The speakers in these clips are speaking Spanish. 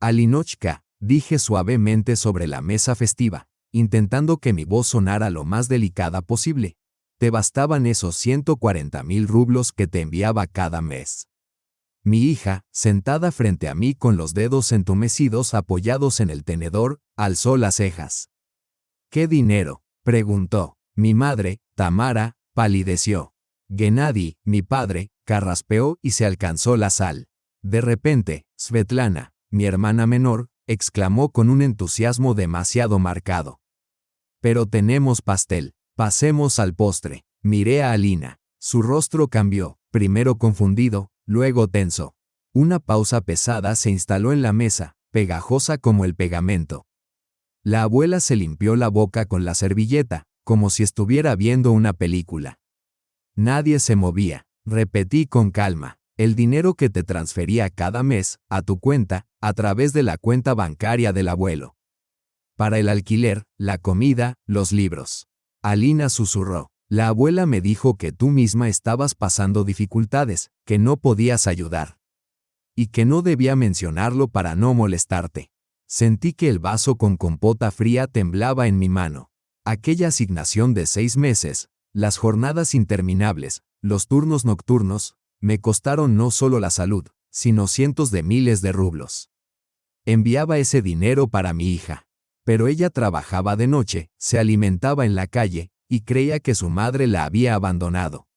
Alinochka, dije suavemente sobre la mesa festiva, intentando que mi voz sonara lo más delicada posible. Te bastaban esos 140,000 rublos que te enviaba cada mes. Mi hija, sentada frente a mí con los dedos entumecidos apoyados en el tenedor, alzó las cejas. ¿Qué dinero?, preguntó. Mi madre, Tamara, palideció. Gennady, mi padre, carraspeó y se alcanzó la sal. De repente, Svetlana, mi hermana menor, exclamó con un entusiasmo demasiado marcado. Pero tenemos pastel, pasemos al postre. Miré a Alina. Su rostro cambió, primero confundido, luego tenso. Una pausa pesada se instaló en la mesa, pegajosa como el pegamento. La abuela se limpió la boca con la servilleta, como si estuviera viendo una película. Nadie se movía. Repetí con calma. El dinero que te transfería cada mes, a tu cuenta, a través de la cuenta bancaria del abuelo. Para el alquiler, la comida, los libros. Alina susurró. La abuela me dijo que tú misma estabas pasando dificultades, que no podías ayudar. Y que no debía mencionarlo para no molestarte. Sentí que el vaso con compota fría temblaba en mi mano. Aquella asignación de 6 meses, las jornadas interminables, los turnos nocturnos, me costaron no solo la salud, sino cientos de miles de rublos. Enviaba ese dinero para mi hija. Pero ella trabajaba de noche, se alimentaba en la calle, y creía que su madre la había abandonado.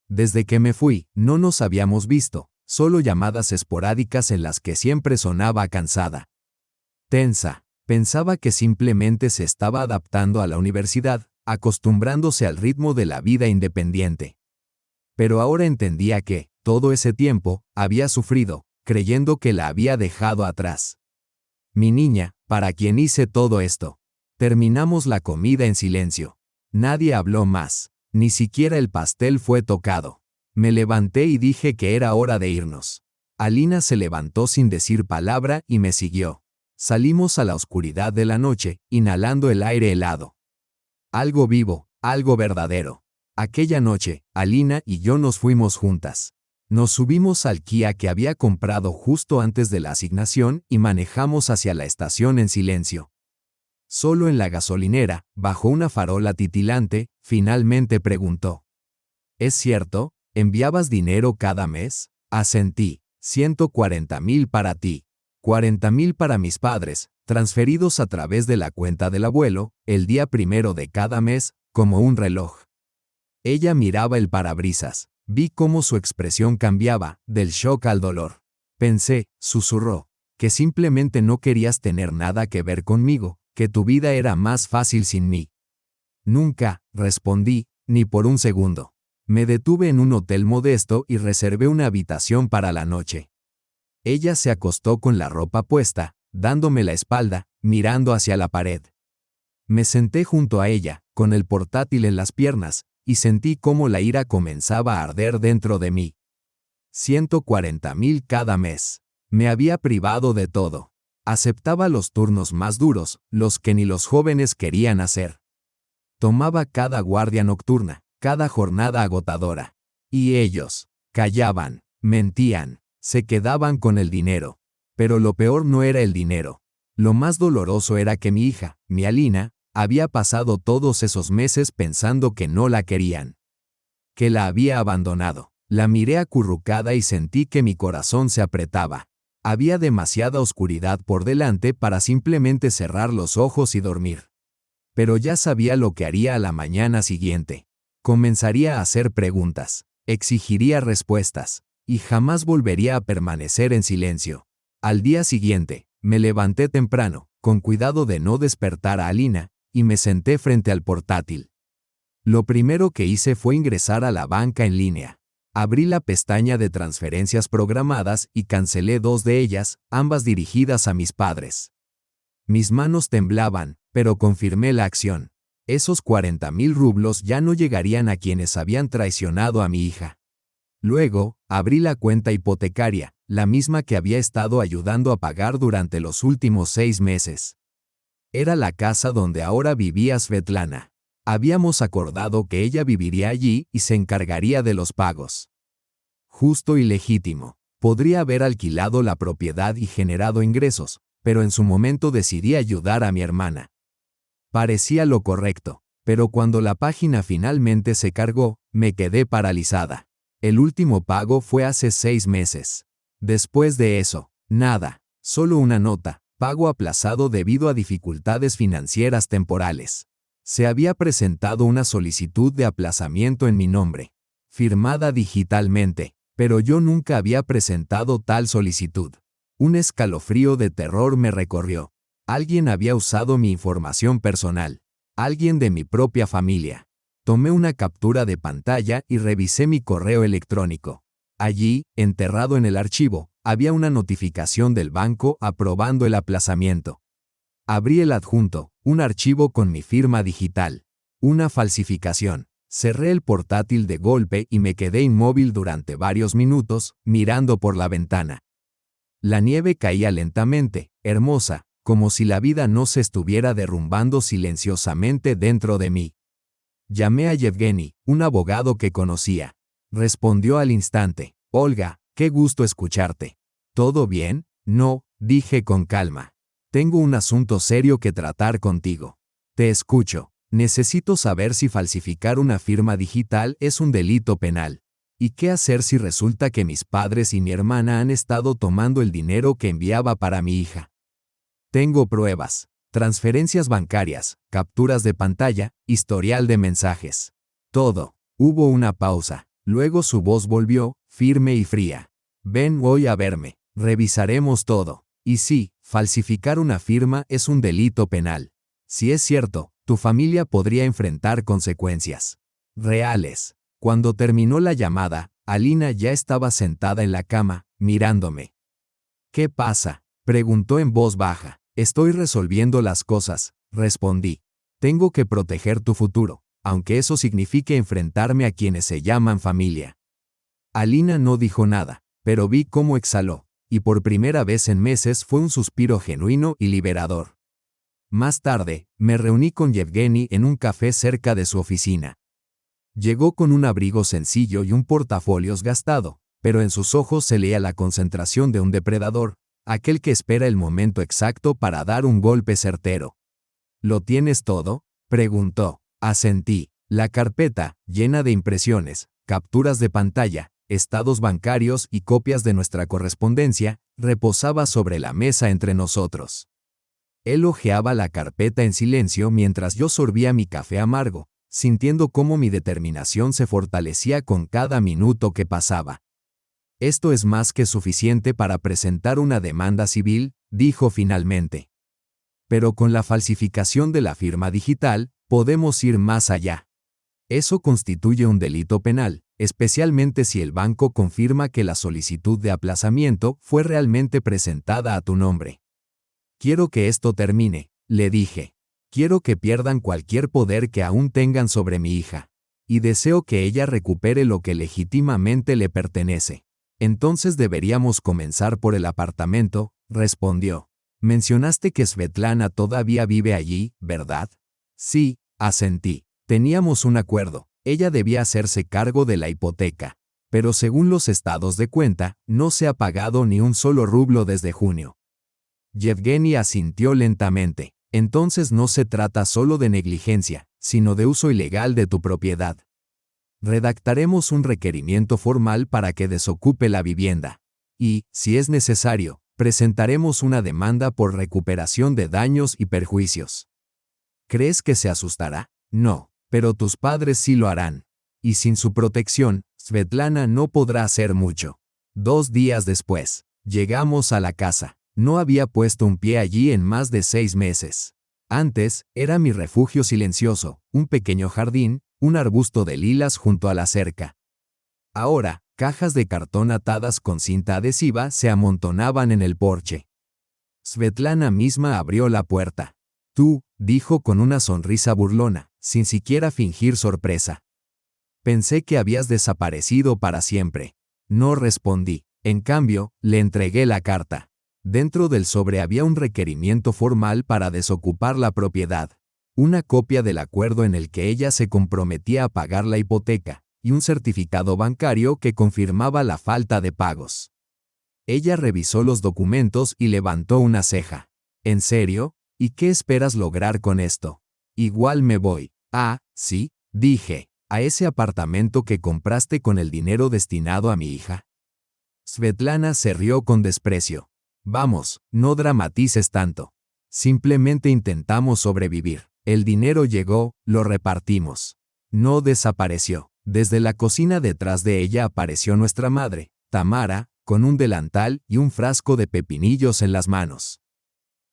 Desde que me fui, no nos habíamos visto, solo llamadas esporádicas en las que siempre sonaba cansada. Tensa, pensaba que simplemente se estaba adaptando a la universidad, acostumbrándose al ritmo de la vida independiente. Pero ahora entendía que, todo ese tiempo, había sufrido, creyendo que la había dejado atrás. Mi niña, para quien hice todo esto. Terminamos la comida en silencio. Nadie habló más, ni siquiera el pastel fue tocado. Me levanté y dije que era hora de irnos. Alina se levantó sin decir palabra y me siguió. Salimos a la oscuridad de la noche, inhalando el aire helado. Algo vivo, algo verdadero. Aquella noche, Alina y yo nos fuimos juntas. Nos subimos al Kia que había comprado justo antes de la asignación y manejamos hacia la estación en silencio. Solo en la gasolinera, bajo una farola titilante, finalmente preguntó. ¿Es cierto? ¿Enviabas dinero cada mes? Asentí. 140,000 para ti. 40,000 para mis padres, transferidos a través de la cuenta del abuelo, el día primero de cada mes, como un reloj. Ella miraba el parabrisas. Vi cómo su expresión cambiaba, del shock al dolor. Pensé, susurró, que simplemente no querías tener nada que ver conmigo, que tu vida era más fácil sin mí. Nunca, respondí, ni por un segundo. Me detuve en un hotel modesto y reservé una habitación para la noche. Ella se acostó con la ropa puesta, dándome la espalda, mirando hacia la pared. Me senté junto a ella, con el portátil en las piernas, y sentí cómo la ira comenzaba a arder dentro de mí. 140,000 cada mes. Me había privado de todo. Aceptaba los turnos más duros, los que ni los jóvenes querían hacer. Tomaba cada guardia nocturna, cada jornada agotadora. Y ellos, callaban, mentían, se quedaban con el dinero. Pero lo peor no era el dinero. Lo más doloroso era que mi hija, mi Alina, había pasado todos esos meses pensando que no la querían. Que la había abandonado. La miré acurrucada y sentí que mi corazón se apretaba. Había demasiada oscuridad por delante para simplemente cerrar los ojos y dormir. Pero ya sabía lo que haría a la mañana siguiente. Comenzaría a hacer preguntas, exigiría respuestas, y jamás volvería a permanecer en silencio. Al día siguiente, me levanté temprano, con cuidado de no despertar a Alina, y me senté frente al portátil. Lo primero que hice fue ingresar a la banca en línea. Abrí la pestaña de transferencias programadas y cancelé 2 de ellas, ambas dirigidas a mis padres. Mis manos temblaban, pero confirmé la acción. Esos 40,000 rublos ya no llegarían a quienes habían traicionado a mi hija. Luego, abrí la cuenta hipotecaria, la misma que había estado ayudando a pagar durante los últimos 6 meses. Era la casa donde ahora vivía Svetlana. Habíamos acordado que ella viviría allí y se encargaría de los pagos. Justo y legítimo. Podría haber alquilado la propiedad y generado ingresos, pero en su momento decidí ayudar a mi hermana. Parecía lo correcto, pero cuando la página finalmente se cargó, me quedé paralizada. El último pago fue hace 6 meses. Después de eso, nada, solo una nota, pago aplazado debido a dificultades financieras temporales. Se había presentado una solicitud de aplazamiento en mi nombre, firmada digitalmente, pero yo nunca había presentado tal solicitud. Un escalofrío de terror me recorrió. Alguien había usado mi información personal. Alguien de mi propia familia. Tomé una captura de pantalla y revisé mi correo electrónico. Allí, enterrado en el archivo, había una notificación del banco aprobando el aplazamiento. Abrí el adjunto, un archivo con mi firma digital. Una falsificación. Cerré el portátil de golpe y me quedé inmóvil durante varios minutos, mirando por la ventana. La nieve caía lentamente, hermosa, como si la vida no se estuviera derrumbando silenciosamente dentro de mí. Llamé a Yevgeny, un abogado que conocía. Respondió al instante: Olga, qué gusto escucharte. ¿Todo bien? No, dije con calma. Tengo un asunto serio que tratar contigo. Te escucho. Necesito saber si falsificar una firma digital es un delito penal. ¿Y qué hacer si resulta que mis padres y mi hermana han estado tomando el dinero que enviaba para mi hija? Tengo pruebas, transferencias bancarias, capturas de pantalla, historial de mensajes. Todo. Hubo una pausa. Luego su voz volvió, firme y fría. Ven hoy a verme. Revisaremos todo. Y sí, falsificar una firma es un delito penal. Si es cierto, tu familia podría enfrentar consecuencias reales. Cuando terminó la llamada, Alina ya estaba sentada en la cama, mirándome. ¿Qué pasa?, preguntó en voz baja. Estoy resolviendo las cosas, respondí. Tengo que proteger tu futuro, aunque eso signifique enfrentarme a quienes se llaman familia. Alina no dijo nada, pero vi cómo exhaló, y por primera vez en meses fue un suspiro genuino y liberador. Más tarde, me reuní con Yevgeny en un café cerca de su oficina. Llegó con un abrigo sencillo y un portafolios gastado, pero en sus ojos se leía la concentración de un depredador, aquel que espera el momento exacto para dar un golpe certero. ¿Lo tienes todo?, preguntó. Asentí. La carpeta, llena de impresiones, capturas de pantalla, estados bancarios y copias de nuestra correspondencia, reposaba sobre la mesa entre nosotros. Él hojeaba la carpeta en silencio mientras yo sorbía mi café amargo, sintiendo cómo mi determinación se fortalecía con cada minuto que pasaba. Esto es más que suficiente para presentar una demanda civil, dijo finalmente. Pero con la falsificación de la firma digital, podemos ir más allá. Eso constituye un delito penal, especialmente si el banco confirma que la solicitud de aplazamiento fue realmente presentada a tu nombre. Quiero que esto termine, le dije. Quiero que pierdan cualquier poder que aún tengan sobre mi hija. Y deseo que ella recupere lo que legítimamente le pertenece. Entonces deberíamos comenzar por el apartamento, respondió. Mencionaste que Svetlana todavía vive allí, ¿verdad? Sí, asentí. Teníamos un acuerdo. Ella debía hacerse cargo de la hipoteca. Pero según los estados de cuenta, no se ha pagado ni un solo rublo desde junio. Yevgeny asintió lentamente. Entonces no se trata solo de negligencia, sino de uso ilegal de tu propiedad. Redactaremos un requerimiento formal para que desocupe la vivienda. Y, si es necesario, presentaremos una demanda por recuperación de daños y perjuicios. ¿Crees que se asustará? No, pero tus padres sí lo harán. Y sin su protección, Svetlana no podrá hacer mucho. 2 días después, llegamos a la casa. No había puesto un pie allí en más de 6 meses. Antes, era mi refugio silencioso, un pequeño jardín, un arbusto de lilas junto a la cerca. Ahora, cajas de cartón atadas con cinta adhesiva se amontonaban en el porche. Svetlana misma abrió la puerta. Tú, dijo con una sonrisa burlona, sin siquiera fingir sorpresa. Pensé que habías desaparecido para siempre. No respondí. En cambio, le entregué la carta. Dentro del sobre había un requerimiento formal para desocupar la propiedad, una copia del acuerdo en el que ella se comprometía a pagar la hipoteca, y un certificado bancario que confirmaba la falta de pagos. Ella revisó los documentos y levantó una ceja. ¿En serio? ¿Y qué esperas lograr con esto? Igual me voy. Ah, sí, dije, a ese apartamento que compraste con el dinero destinado a mi hija. Svetlana se rió con desprecio. Vamos, no dramatices tanto. Simplemente intentamos sobrevivir. El dinero llegó, lo repartimos. No desapareció. Desde la cocina detrás de ella apareció nuestra madre, Tamara, con un delantal y un frasco de pepinillos en las manos.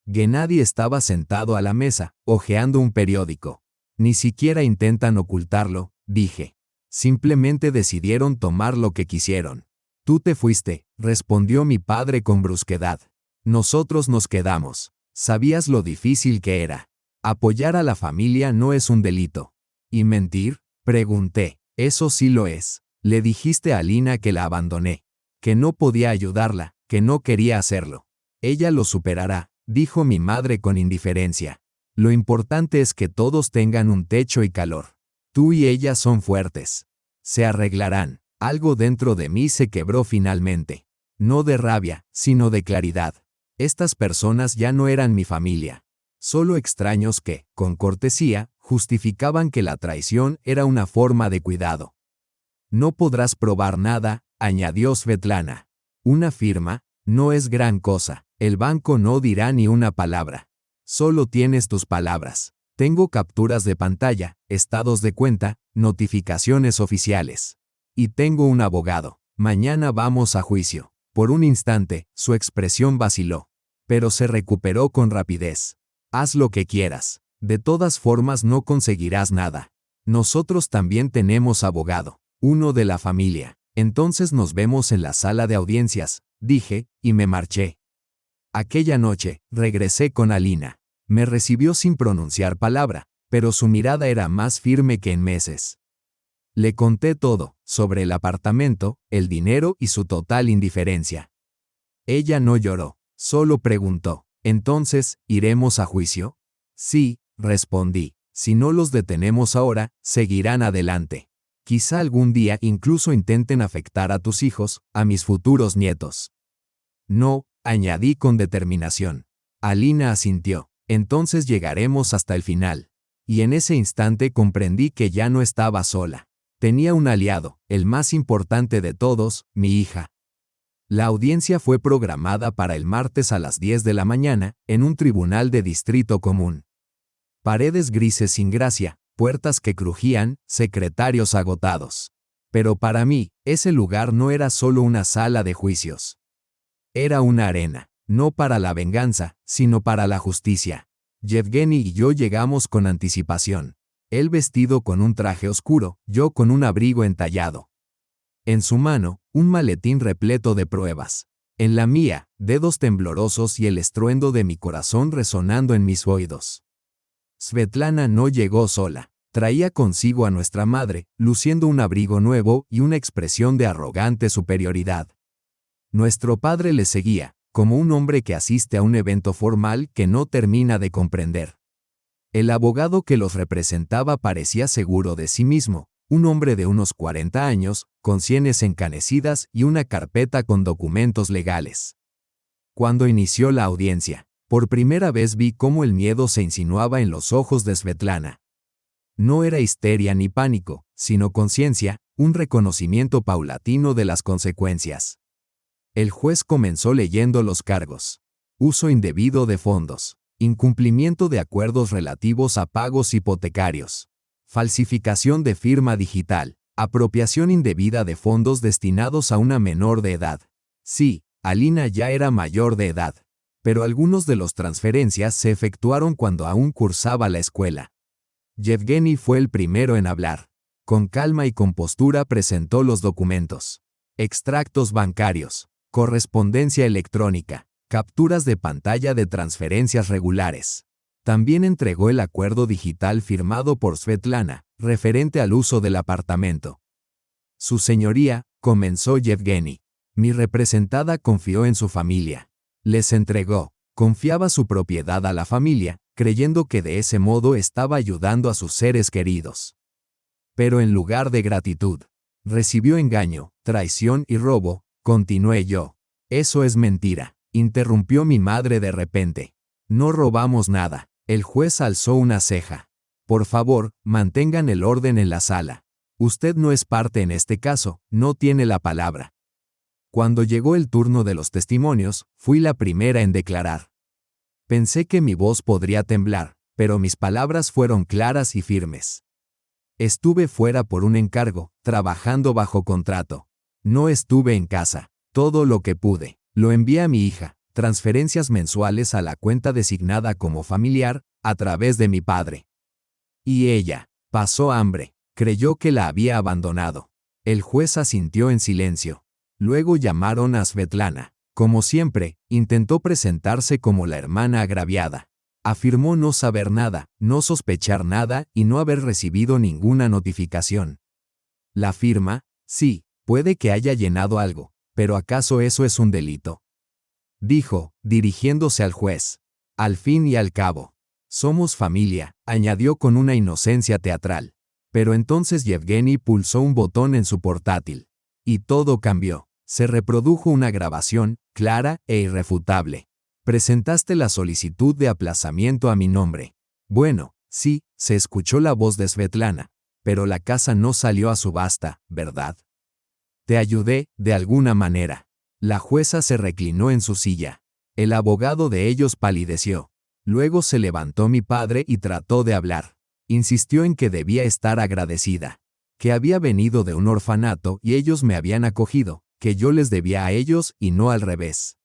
Gennady estaba sentado a la mesa, hojeando un periódico. Ni siquiera intentan ocultarlo, dije. Simplemente decidieron tomar lo que quisieron. Tú te fuiste, respondió mi padre con brusquedad. Nosotros nos quedamos. Sabías lo difícil que era. Apoyar a la familia no es un delito. ¿Y mentir? Pregunté. Eso sí lo es. Le dijiste a Alina que la abandoné, que no podía ayudarla, que no quería hacerlo. Ella lo superará, dijo mi madre con indiferencia. Lo importante es que todos tengan un techo y calor. Tú y ella son fuertes. Se arreglarán. Algo dentro de mí se quebró finalmente. No de rabia, sino de claridad. Estas personas ya no eran mi familia. Solo extraños que, con cortesía, justificaban que la traición era una forma de cuidado. No podrás probar nada, añadió Svetlana. Una firma no es gran cosa. El banco no dirá ni una palabra. Solo tienes tus palabras. Tengo capturas de pantalla, estados de cuenta, notificaciones oficiales. Y tengo un abogado. Mañana vamos a juicio. Por un instante, su expresión vaciló. Pero se recuperó con rapidez. Haz lo que quieras. De todas formas no conseguirás nada. Nosotros también tenemos abogado. Uno de la familia. Entonces nos vemos en la sala de audiencias, dije, y me marché. Aquella noche, regresé con Alina. Me recibió sin pronunciar palabra, pero su mirada era más firme que en meses. Le conté todo, sobre el apartamento, el dinero y su total indiferencia. Ella no lloró, solo preguntó, ¿entonces, iremos a juicio? Sí, respondí, si no los detenemos ahora, seguirán adelante. Quizá algún día incluso intenten afectar a tus hijos, a mis futuros nietos. No, añadí con determinación. Alina asintió, entonces llegaremos hasta el final. Y en ese instante comprendí que ya no estaba sola. Tenía un aliado, el más importante de todos, mi hija. La audiencia fue programada para el martes a las 10 de la mañana, en un tribunal de distrito común. Paredes grises sin gracia, puertas que crujían, secretarios agotados. Pero para mí, ese lugar no era solo una sala de juicios. Era una arena, no para la venganza, sino para la justicia. Yevgeny y yo llegamos con anticipación. Él vestido con un traje oscuro, yo con un abrigo entallado. En su mano, un maletín repleto de pruebas. En la mía, dedos temblorosos y el estruendo de mi corazón resonando en mis oídos. Svetlana no llegó sola. Traía consigo a nuestra madre, luciendo un abrigo nuevo y una expresión de arrogante superioridad. Nuestro padre le seguía, como un hombre que asiste a un evento formal que no termina de comprender. El abogado que los representaba parecía seguro de sí mismo, un hombre de unos 40 años, con sienes encanecidas y una carpeta con documentos legales. Cuando inició la audiencia, por primera vez vi cómo el miedo se insinuaba en los ojos de Svetlana. No era histeria ni pánico, sino conciencia, un reconocimiento paulatino de las consecuencias. El juez comenzó leyendo los cargos. Uso indebido de fondos. Incumplimiento de acuerdos relativos a pagos hipotecarios. Falsificación de firma digital. Apropiación indebida de fondos destinados a una menor de edad. Sí, Alina ya era mayor de edad. Pero algunos de las transferencias se efectuaron cuando aún cursaba la escuela. Yevgeny fue el primero en hablar. Con calma y compostura presentó los documentos. Extractos bancarios. Correspondencia electrónica. Capturas de pantalla de transferencias regulares. También entregó el acuerdo digital firmado por Svetlana, referente al uso del apartamento. Su señoría, comenzó Yevgeny. Mi representada confió en su familia. Les entregó, confiaba su propiedad a la familia, creyendo que de ese modo estaba ayudando a sus seres queridos. Pero en lugar de gratitud, recibió engaño, traición y robo, continué yo. Eso es mentira, interrumpió mi madre de repente. No robamos nada. El juez alzó una ceja. Por favor, mantengan el orden en la sala. Usted no es parte en este caso, no tiene la palabra. Cuando llegó el turno de los testimonios, fui la primera en declarar. Pensé que mi voz podría temblar, pero mis palabras fueron claras y firmes. Estuve fuera por un encargo, trabajando bajo contrato. No estuve en casa. Todo lo que pude, lo envié a mi hija, transferencias mensuales a la cuenta designada como familiar, a través de mi padre. Y ella, pasó hambre, creyó que la había abandonado. El juez asintió en silencio. Luego llamaron a Svetlana. Como siempre, intentó presentarse como la hermana agraviada. Afirmó no saber nada, no sospechar nada y no haber recibido ninguna notificación. La firma, sí, puede que haya llenado algo, pero ¿acaso eso es un delito? Dijo, dirigiéndose al juez. Al fin y al cabo, somos familia, añadió con una inocencia teatral. Pero entonces Yevgeny pulsó un botón en su portátil. Y todo cambió. Se reprodujo una grabación, clara e irrefutable. Presentaste la solicitud de aplazamiento a mi nombre. Bueno, sí, se escuchó la voz de Svetlana, pero la casa no salió a subasta, ¿verdad? Te ayudé, de alguna manera. La jueza se reclinó en su silla. El abogado de ellos palideció. Luego se levantó mi padre y trató de hablar. Insistió en que debía estar agradecida. Que había venido de un orfanato y ellos me habían acogido, que yo les debía a ellos y no al revés.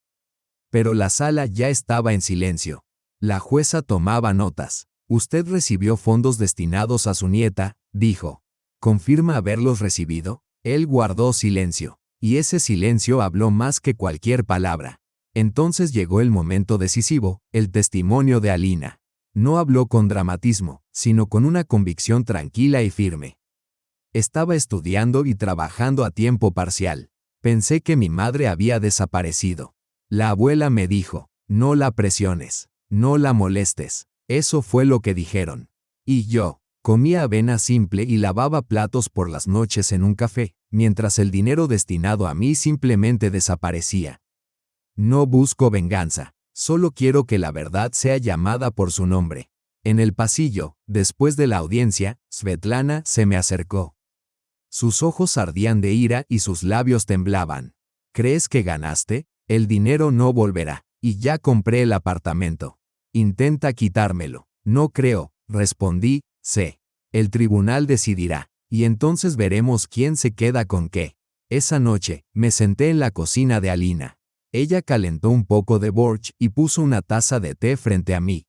Pero la sala ya estaba en silencio. La jueza tomaba notas. Usted recibió fondos destinados a su nieta, dijo. ¿Confirma haberlos recibido? Él guardó silencio. Y ese silencio habló más que cualquier palabra. Entonces llegó el momento decisivo, el testimonio de Alina. No habló con dramatismo, sino con una convicción tranquila y firme. Estaba estudiando y trabajando a tiempo parcial. Pensé que mi madre había desaparecido. La abuela me dijo, no la presiones, no la molestes. Eso fue lo que dijeron. Y yo, comía avena simple y lavaba platos por las noches en un café, mientras el dinero destinado a mí simplemente desaparecía. No busco venganza, solo quiero que la verdad sea llamada por su nombre. En el pasillo, después de la audiencia, Svetlana se me acercó. Sus ojos ardían de ira y sus labios temblaban. ¿Crees que ganaste? El dinero no volverá, y ya compré el apartamento. Intenta quitármelo. No creo, respondí, sé. El tribunal decidirá, y entonces veremos quién se queda con qué. Esa noche, me senté en la cocina de Alina. Ella calentó un poco de borsch y puso una taza de té frente a mí.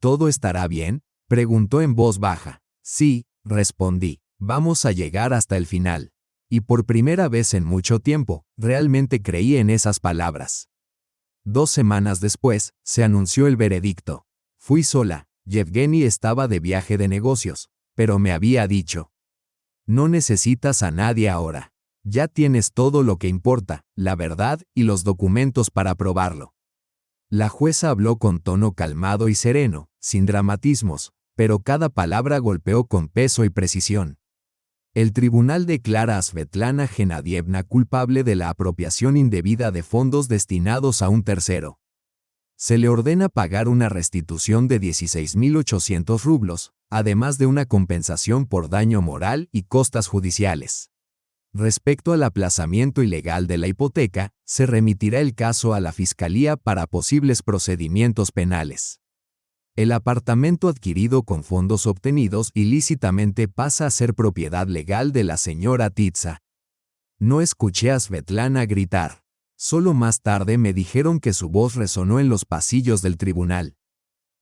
¿Todo estará bien?, preguntó en voz baja. Sí, respondí. Vamos a llegar hasta el final. Y por primera vez en mucho tiempo, realmente creí en esas palabras. 2 semanas después, se anunció el veredicto. Fui sola. Yevgeny estaba de viaje de negocios, pero me había dicho: no necesitas a nadie ahora. Ya tienes todo lo que importa, la verdad y los documentos para probarlo. La jueza habló con tono calmado y sereno, sin dramatismos, pero cada palabra golpeó con peso y precisión. El tribunal declara a Svetlana Genadievna culpable de la apropiación indebida de fondos destinados a un tercero. Se le ordena pagar una restitución de 16.800 rublos, además de una compensación por daño moral y costas judiciales. Respecto al aplazamiento ilegal de la hipoteca, se remitirá el caso a la Fiscalía para posibles procedimientos penales. El apartamento adquirido con fondos obtenidos ilícitamente pasa a ser propiedad legal de la señora Titsa. No escuché a Svetlana gritar. Solo más tarde me dijeron que su voz resonó en los pasillos del tribunal.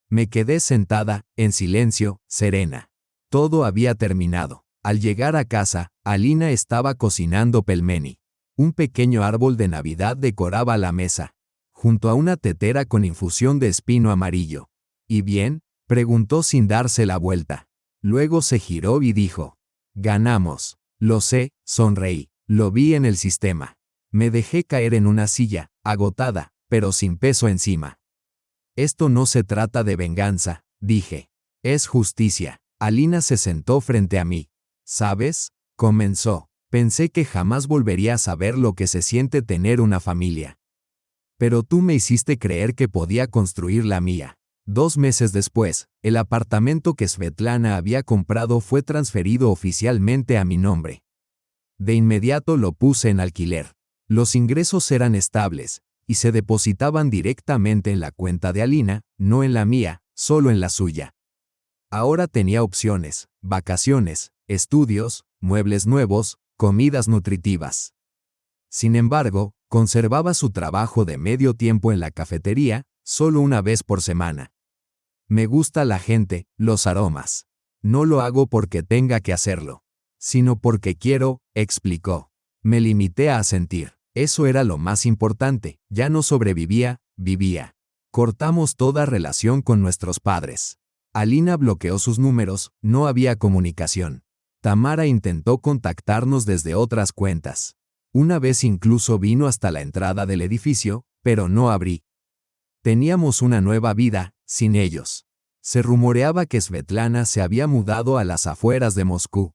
Me quedé sentada, en silencio, serena. Todo había terminado. Al llegar a casa, Alina estaba cocinando pelmeni. Un pequeño árbol de Navidad decoraba la mesa, junto a una tetera con infusión de espino amarillo. ¿Y bien?, preguntó sin darse la vuelta. Luego se giró y dijo: ganamos. Lo sé, sonreí. Lo vi en el sistema. Me dejé caer en una silla, agotada, pero sin peso encima. Esto no se trata de venganza, dije. Es justicia. Alina se sentó frente a mí. ¿Sabes?, comenzó. Pensé que jamás volvería a saber lo que se siente tener una familia. Pero tú me hiciste creer que podía construir la mía. 2 meses después, el apartamento que Svetlana había comprado fue transferido oficialmente a mi nombre. De inmediato lo puse en alquiler. Los ingresos eran estables y se depositaban directamente en la cuenta de Alina, no en la mía, solo en la suya. Ahora tenía opciones, vacaciones, estudios, muebles nuevos, comidas nutritivas. Sin embargo, conservaba su trabajo de medio tiempo en la cafetería, solo una vez por semana. Me gusta la gente, los aromas. No lo hago porque tenga que hacerlo, sino porque quiero, explicó. Me limité a asentir. Eso era lo más importante, ya no sobrevivía, vivía. Cortamos toda relación con nuestros padres. Alina bloqueó sus números, no había comunicación. Tamara intentó contactarnos desde otras cuentas. Una vez incluso vino hasta la entrada del edificio, pero no abrí. Teníamos una nueva vida, sin ellos. Se rumoreaba que Svetlana se había mudado a las afueras de Moscú.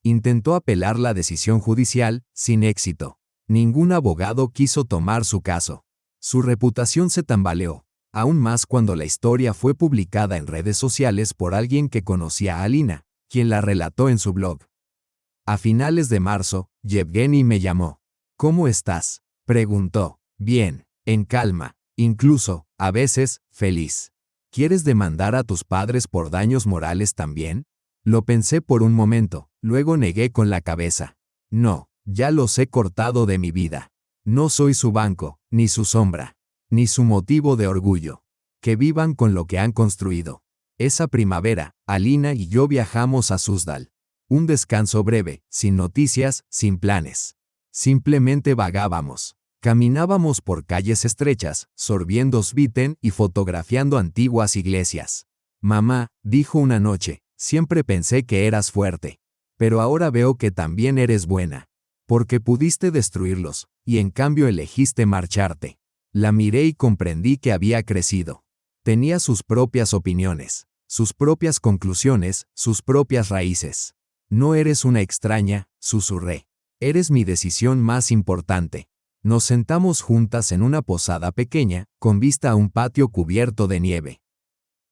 Intentó apelar la decisión judicial, sin éxito. Ningún abogado quiso tomar su caso. Su reputación se tambaleó, aún más cuando la historia fue publicada en redes sociales por alguien que conocía a Alina, quien la relató en su blog. A finales de marzo, Yevgeny me llamó. ¿Cómo estás?, preguntó. Bien, en calma, incluso, a veces, feliz. ¿Quieres demandar a tus padres por daños morales también? Lo pensé por un momento, luego negué con la cabeza. No, ya los he cortado de mi vida. No soy su banco, ni su sombra, ni su motivo de orgullo. Que vivan con lo que han construido. Esa primavera, Alina y yo viajamos a Suzdal. Un descanso breve, sin noticias, sin planes. Simplemente vagábamos. Caminábamos por calles estrechas, sorbiendo sviten y fotografiando antiguas iglesias. Mamá, dijo una noche, siempre pensé que eras fuerte. Pero ahora veo que también eres buena. Porque pudiste destruirlos, y en cambio elegiste marcharte. La miré y comprendí que había crecido. Tenía sus propias opiniones, sus propias conclusiones, sus propias raíces. No eres una extraña, susurré. Eres mi decisión más importante. Nos sentamos juntas en una posada pequeña, con vista a un patio cubierto de nieve.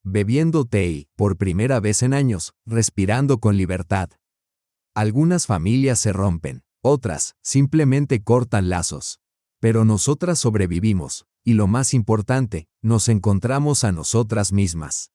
Bebiendo té y, por primera vez en años, respirando con libertad. Algunas familias se rompen, otras, simplemente cortan lazos. Pero nosotras sobrevivimos, y lo más importante, nos encontramos a nosotras mismas.